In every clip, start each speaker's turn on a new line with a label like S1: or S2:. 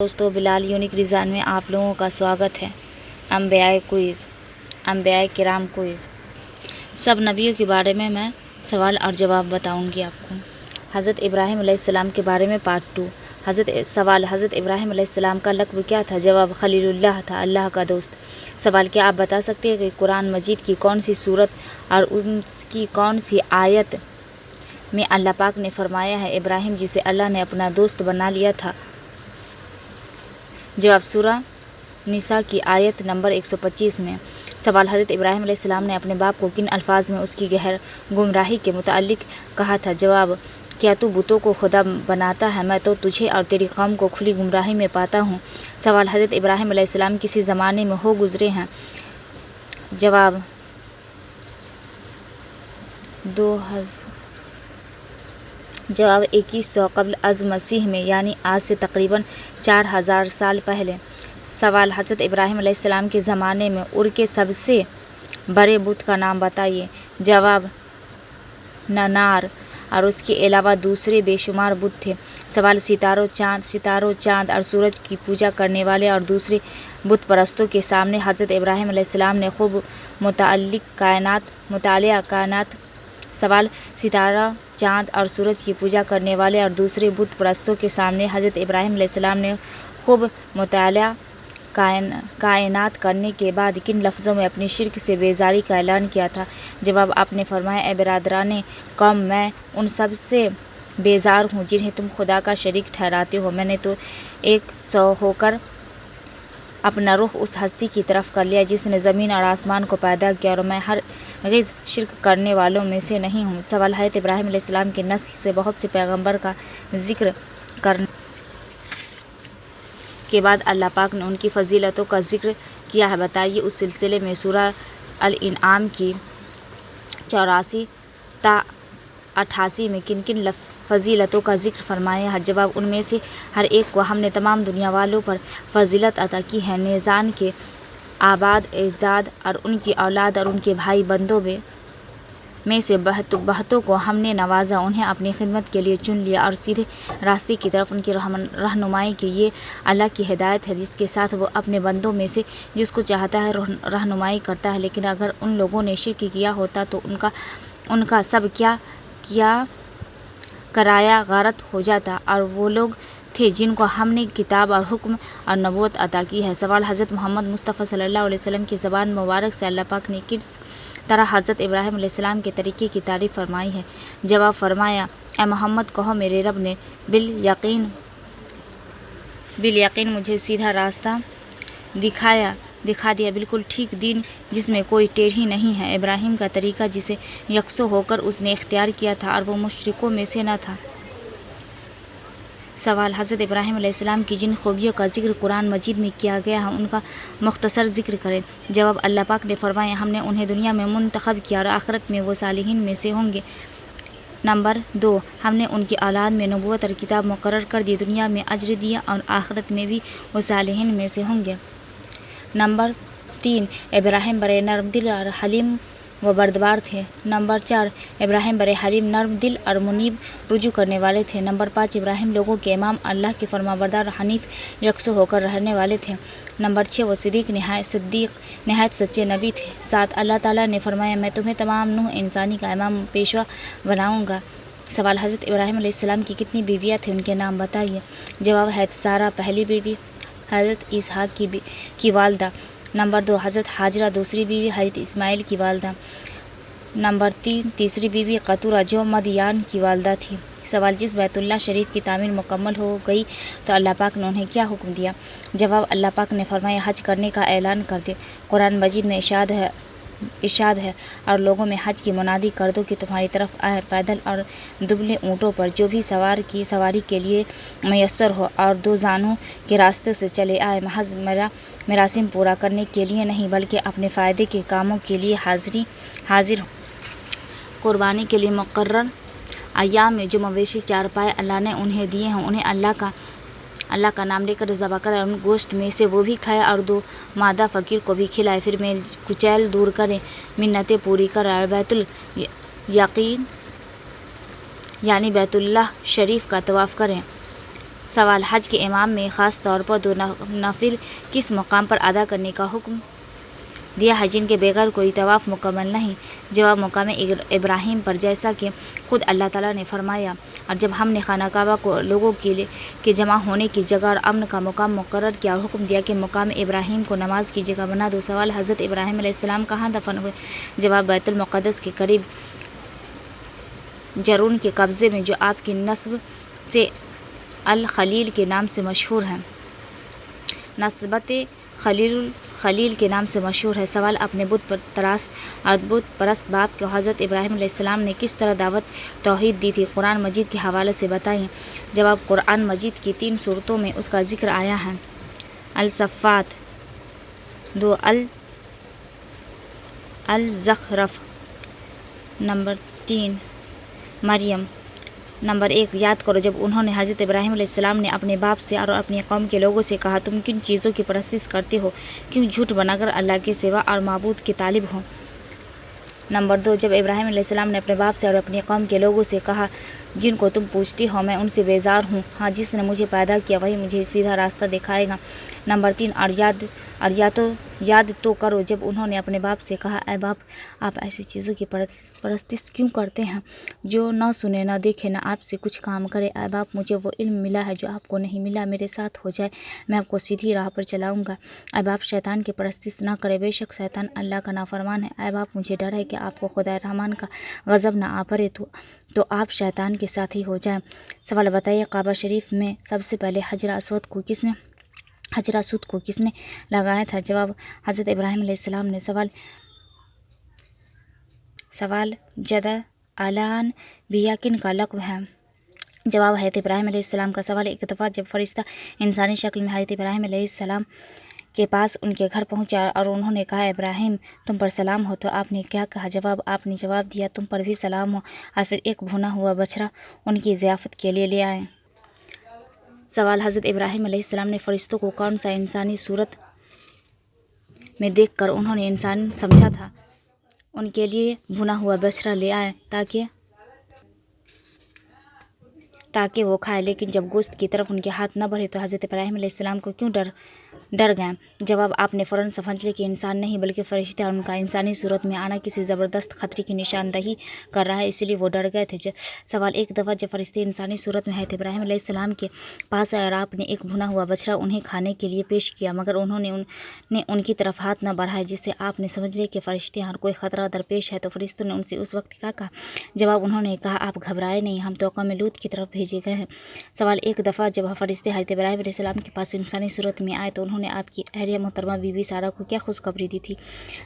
S1: دوستو، بلال unique design میں آپ لوگوں کا سواگت ہے۔ انبیاء کرام کوئز۔ سب نبیوں کے بارے میں سوال اور جواب بتاؤں گی آپ کو۔ حضرت ابراہیم علیہ السلام کے بارے میں پارٹ 2۔ سوال: حضرت ابراہیم علیہ السلام کا لقب کیا تھا؟ جواب: خلیل اللہ تھا، اللہ کا دوست۔ سوال: کیا آپ بتا سکتے ہیں کہ قرآن مجید کی کون سی سورت اور اس کی کون سی آیت میں اللہ پاک نے فرمایا ہے ابراہیم جسے اللہ نے اپنا دوست بنا لیا تھا؟ جواب: سورہ نساء کی آیت نمبر 125 میں۔ سوال: حضرت ابراہیم علیہ السلام نے اپنے باپ کو کن الفاظ میں اس کی گمراہی کے متعلق کہا تھا؟ جواب: کیا تو بتوں کو خدا بناتا ہے؟ میں تو تجھے اور تیری قوم کو کھلی گمراہی میں پاتا ہوں۔ سوال: حضرت ابراہیم علیہ السلام کسی زمانے میں ہو گزرے ہیں؟ جواب: 2100 قبل از مسیح میں، یعنی آج سے تقریباً 4000 سال پہلے۔ سوال: حضرت ابراہیم علیہ السلام کے زمانے میں ار کے سب سے بڑے بت کا نام بتائیے۔ جواب: ننار، اور اس کے علاوہ دوسرے بے شمار بت تھے۔ سوال: ستاروں، چاند اور سورج کی پوجا کرنے والے اور دوسرے بت پرستوں کے سامنے حضرت ابراہیم علیہ السلام نے خوب مطالعہ کائنات۔ سوال: ستارہ، چاند اور سورج کی پوجا کرنے والے اور دوسرے بت پرستوں کے سامنے حضرت ابراہیم علیہ السلام نے خوب مطالعہ کائنات کرنے کے بعد کن لفظوں میں اپنی شرک سے بیزاری کا اعلان کیا تھا؟ جواب: آپ نے فرمایا، اے برادران قوم، میں ان سب سے بیزار ہوں جنہیں تم خدا کا شریک ٹھہراتے ہو۔ میں نے تو ایک سو ہو کر اپنا رخ اس ہستی کی طرف کر لیا جس نے زمین اور آسمان کو پیدا کیا، اور میں ہرگز شرک کرنے والوں میں سے نہیں ہوں۔ سوال: حضرت ابراہیم علیہ السلام کی نسل سے بہت سے پیغمبر کا ذکر کرنے کے بعد اللہ پاک نے ان کی فضیلتوں کا ذکر کیا ہے، بتائیے۔ اس سلسلے میں سورہ الانعام کی 84 تا 88 میں کن کن فضیلتوں کا ذکر فرمایا ہے؟ جواب: ان میں سے ہر ایک کو ہم نے تمام دنیا والوں پر فضیلت عطا کی ہے۔ نیزان کے آباء اجداد اور ان کی اولاد اور ان کے بھائی بندوں میں سے بہتوں کو ہم نے نوازا، انہیں اپنی خدمت کے لیے چن لیا اور سیدھے راستے کی طرف ان کی رہنمائی کی۔ یہ اللہ کی ہدایت ہے جس کے ساتھ وہ اپنے بندوں میں سے جس کو چاہتا ہے رہنمائی کرتا ہے، لیکن اگر ان لوگوں نے شرک کیا ہوتا تو ان کا سب کیا کرایا غارت ہو جاتا، اور وہ لوگ تھے جن کو ہم نے کتاب اور حکم اور نبوت عطا کی ہے۔ سوال: حضرت محمد مصطفیٰ صلی اللہ علیہ وسلم کی زبان مبارک سے اللہ پاک نے کس طرح حضرت ابراہیم علیہ السلام کے طریقے کی تعریف فرمائی ہے؟ جواب: فرمایا، اے محمد کہو، میرے رب نے بالیقین مجھے سیدھا راستہ دکھا دیا، بالکل ٹھیک دین جس میں کوئی ٹیڑھی نہیں ہے۔ ابراہیم کا طریقہ جسے یکسو ہو کر اس نے اختیار کیا تھا اور وہ مشرکوں میں سے نہ تھا۔ سوال: حضرت ابراہیم علیہ السلام کی جن خوبیوں کا ذکر قرآن مجید میں کیا گیا ہے ان کا مختصر ذکر کریں۔ جواب: اللہ پاک نے فرمایا، ہم نے انہیں دنیا میں منتخب کیا اور آخرت میں وہ صالحین میں سے ہوں گے۔ نمبر 2، ہم نے ان کی اولاد میں نبوت اور کتاب مقرر کر دی، دنیا میں اجر دیا اور آخرت میں بھی وہ صالحین میں سے ہوں گے۔ نمبر 3، ابراہیم بڑے نرم دل اور حلیم و بردبار تھے۔ نمبر 4، ابراہیم بڑے حلیم، نرم دل اور منیب رجوع کرنے والے تھے۔ نمبر 5، ابراہیم لوگوں کے امام، اللہ کے فرمانبردار اور حنیف یکسو ہو کر رہنے والے تھے۔ نمبر 6، وہ صدیق نہایت سچے نبی تھے۔ 7، اللہ تعالیٰ نے فرمایا، میں تمہیں تمام نوع انسانی کا امام پیشوا بناؤں گا۔ سوال: حضرت ابراہیم علیہ السلام کی کتنی بیویاں تھیں؟ ان کے نام بتائیے۔ جواب: حضرت سارہ پہلی بیوی، حضرت اسحاق کی والدہ۔ نمبر 2، حضرت ہاجرہ دوسری بیوی، حضرت اسماعیل کی والدہ۔ نمبر 3، تیسری بیوی قطورہ جو مدین کی والدہ تھی۔ سوال: جس بیت اللہ شریف کی تعمیر مکمل ہو گئی تو اللہ پاک نے انہیں کیا حکم دیا؟ جواب: اللہ پاک نے فرمایا، حج کرنے کا اعلان کر دے۔ قرآن مجید میں ارشاد ہے، اور لوگوں میں حج کی منادی کر دو کہ تمہاری طرف آئیں، پیدل اور دبلے اونٹوں پر، جو بھی سواری کے لیے میسر ہو، اور دو زانوں کے راستے سے چلے آئیں، محض مراسم پورا کرنے کے لیے نہیں بلکہ اپنے فائدے کے کاموں کے لیے حاضر ہوں۔ قربانی کے لیے مقرر ایام میں جو مویشی چارپائے اللہ نے انہیں دیے ہیں، انہیں اللہ کا نام لے کر ذبح کریں، اور ان گوشت میں سے وہ بھی کھائیں اور دو مادہ فقیر کو بھی کھلائیں، پھر میل کچیل دور کریں، منتیں پوری کریں اور بیت الیقین یعنی بیت اللہ شریف کا طواف کریں۔ سوال: حج کے امام میں خاص طور پر دو نوافل کس مقام پر ادا کرنے کا حکم دیا ہے جن کے بغیر کوئی طواف مکمل نہیں؟ جواب: مقام ابراہیم پر، جیسا کہ خود اللہ تعالیٰ نے فرمایا، اور جب ہم نے خانہ کعبہ کو لوگوں کے جمع ہونے کی جگہ اور امن کا مقام مقرر کیا اور حکم دیا کہ مقام ابراہیم کو نماز کی جگہ بنا دو۔ سوال: حضرت ابراہیم علیہ السلام کہاں دفن ہوئے؟ جواب: بیت المقدس کے قریب جرون کے قصبے میں، جو آپ کی نسب سے الخلیل کے نام سے مشہور ہے۔ نسبت خلیل کے نام سے مشہور ہے۔ سوال: اپنے بت پرست باپ کو حضرت ابراہیم علیہ السلام نے کس طرح دعوت توحید دی تھی؟ قرآن مجید کے حوالے سے بتائیں۔ جواب: قرآن مجید کی 3 سورتوں میں اس کا ذکر آیا ہے۔ الصفات 2، الزخرف نمبر 3، مریم نمبر 1۔ یاد کرو جب انہوں نے حضرت ابراہیم علیہ السلام نے اپنے باپ سے اور اپنی قوم کے لوگوں سے کہا، تم کن چیزوں کی پرستش کرتے ہو؟ کیوں جھوٹ بنا کر اللہ کے سوا اور معبود کے طالب ہو؟ نمبر 2۔ جب ابراہیم علیہ السلام نے اپنے باپ سے اور اپنی قوم کے لوگوں سے کہا، جن کو تم پوجتے ہو میں ان سے بیزار ہوں، ہاں جس نے مجھے پیدا کیا وہی مجھے سیدھا راستہ دکھائے گا۔ نمبر 3۔ اور یاد تو کرو جب انہوں نے اپنے باپ سے کہا، اے باپ، آپ ایسی چیزوں کی پرستش کیوں کرتے ہیں جو نہ سنے نہ دیکھے نہ آپ سے کچھ کام کرے؟ اے باپ، مجھے وہ علم ملا ہے جو آپ کو نہیں ملا، میرے ساتھ ہو جائے میں آپ کو سیدھی راہ پر چلاؤں گا۔ اے باپ، شیطان کی پرستش نہ کرے، بے شک شیطان اللہ کا نافرمان ہے۔ اے باپ، مجھے ڈر ہے کہ آپ کو خدا رحمان کا غضب نہ آ پڑے تو آپ شیطان کے ساتھی ہو جائیں۔ سوال: بتائیے کعبہ شریف میں سب سے پہلے حجر اسود کو کس نے لگایا تھا؟ جواب: حضرت ابراہیم علیہ السلام نے۔ سوال: جد الانبیاء کن کا لقب ہے؟ جواب: حضرت ابراہیم علیہ السلام کا۔ سوال: ایک دفعہ جب فرشتہ انسانی شکل میں حضرت ابراہیم علیہ السلام کے پاس ان کے گھر پہنچا اور انہوں نے کہا، ابراہیم تم پر سلام ہو، تو آپ نے کیا کہا؟ جواب: آپ نے جواب دیا، تم پر بھی سلام ہو، اور پھر ایک بھونا ہوا بچڑا ان کی ضیافت کے لیے لے آئے۔ سوال: حضرت ابراہیم علیہ السلام نے فرشتوں کو کون سا انسانی صورت میں دیکھ کر انہوں نے انسان سمجھا تھا؟ ان کے لیے بھونا ہوا بچڑا لے آئے تاکہ وہ کھائے، لیکن جب گوشت کی طرف ان کے ہاتھ نہ بڑھے تو حضرت ابراہیم علیہ السلام کو کیوں ڈر گئے؟ جواب: آپ نے فوراً سمجھ لیا کہ انسان نہیں بلکہ فرشتے اور ان کا انسانی صورت میں آنا کسی زبردست خطرے کی نشاندہی کر رہا ہے، اس لیے وہ ڈر گئے تھے۔ سوال: ایک دفعہ جب فرشتے انسانی صورت میں حضرت ابراہیم علیہ السلام کے پاس آئے اور آپ نے ایک بھونا ہوا بچڑا انہیں کھانے کے لیے پیش کیا، مگر انہوں نے ان کی طرف ہاتھ نہ بڑھائے، جس سے آپ نے سمجھ لیا کہ فرشتے ہیں اور کوئی خطرہ درپیش ہے، تو فرشتوں نے ان سے اس وقت کیا کہا؟ جواب: انہوں نے کہا، آپ گھبرائیں نہیں، ہم تو قوم لوط کی طرف بھیجے گئے ہیں۔ سوال: ایک دفعہ جب فرشتے حضرت ابراہیم علیہ السلام کے پاس انسانی صورت میں آئے تو انہوں نے آپ کی اہلیہ محترمہ بی بی سارہ کو کیا خوشخبری دی تھی؟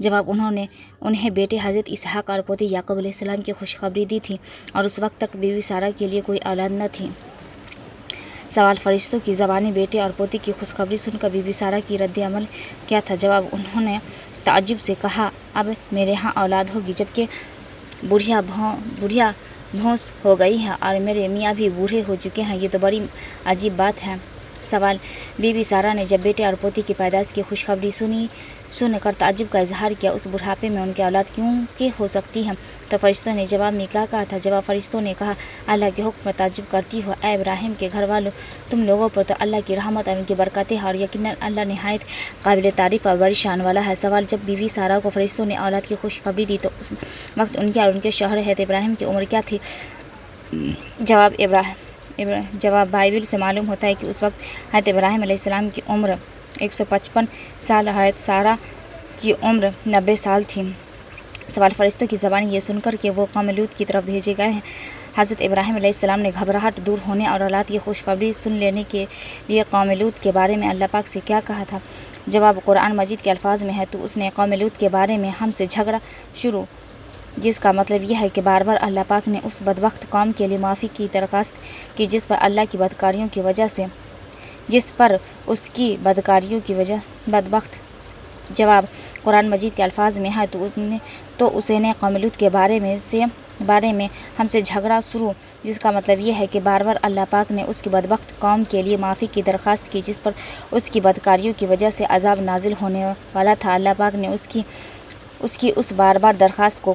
S1: جواب: انہیں بیٹے حضرت اسحاق اور پوتے یعقوب علیہ السلام کی خوشخبری دی تھی، اور اس وقت تک بی بی سارہ کے لیے کوئی اولاد نہ تھی۔ سوال: فرشتوں کی زبانی بیٹے اور پوتے کی خوشخبری سن کر بی بی سارہ کی رد عمل کیا تھا؟ جواب: انہوں نے تعجب سے کہا، اب میرے ہاں اولاد ہوگی، جبکہ بوڑھیا بھینس ہو گئی ہے اور میرے میاں بھی بوڑھے ہو چکے ہیں، یہ تو بڑی عجیب بات ہے۔ سوال: بی بی سارہ نے جب بیٹے اور پوتے کی پیدائش کی خوشخبری سن کر تعجب کا اظہار کیا، اس بڑھاپے میں ان کی اولاد کیوں کہ ہو سکتی ہے؟ تو فرشتوں نے جواب میں کیا کہا تھا؟ جواب: فرشتوں نے کہا، اللہ کے حکم پر تعجب کرتی ہو، اے ابراہیم کے گھر والوں، تم لوگوں پر تو اللہ کی رحمت اور ان کی برکتیں ہیں، اور یقیناً اللہ نہایت قابل تعریف اور بڑی شان والا ہے۔ سوال: جب بی بی سارہ کو فرشتوں نے اولاد کی خوشخبری دی تو اس وقت ان کی اور ان کے شوہر حضرت ابراہیم کی عمر کیا تھی؟ جواب: بائبل سے معلوم ہوتا ہے کہ اس وقت حضرت ابراہیم علیہ السلام کی عمر 155 سال، حضرت سارہ کی عمر 90 سال تھی۔ سوال: فرشتوں کی زبانی یہ سن کر کہ وہ قوم لوط کی طرف بھیجے گئے ہیں، حضرت ابراہیم علیہ السلام نے گھبراہٹ دور ہونے اور اولاد کی خوشخبری سن لینے کے لیے قوم لوط کے بارے میں اللہ پاک سے کیا کہا تھا؟ جواب: قرآن مجید کے الفاظ میں ہے، تو اس نے قوم لوط کے بارے میں ہم سے جھگڑا شروع، جس کا مطلب یہ ہے کہ بار بار اللہ پاک نے اس بدبخت قوم کے لیے معافی کی درخواست کی جس پر بدبخت۔ جواب: قرآن مجید کے الفاظ میں ہے، تو اس نے قوم لوط کے بارے میں ہم سے جھگڑا شروع، جس کا مطلب یہ ہے کہ بار بار اللہ پاک نے اس کی بدبخت قوم کے لیے معافی کی درخواست کی جس پر اس کی بدکاریوں کی وجہ سے عذاب نازل ہونے والا تھا۔ اللہ پاک نے اس کی اس بار بار درخواست کو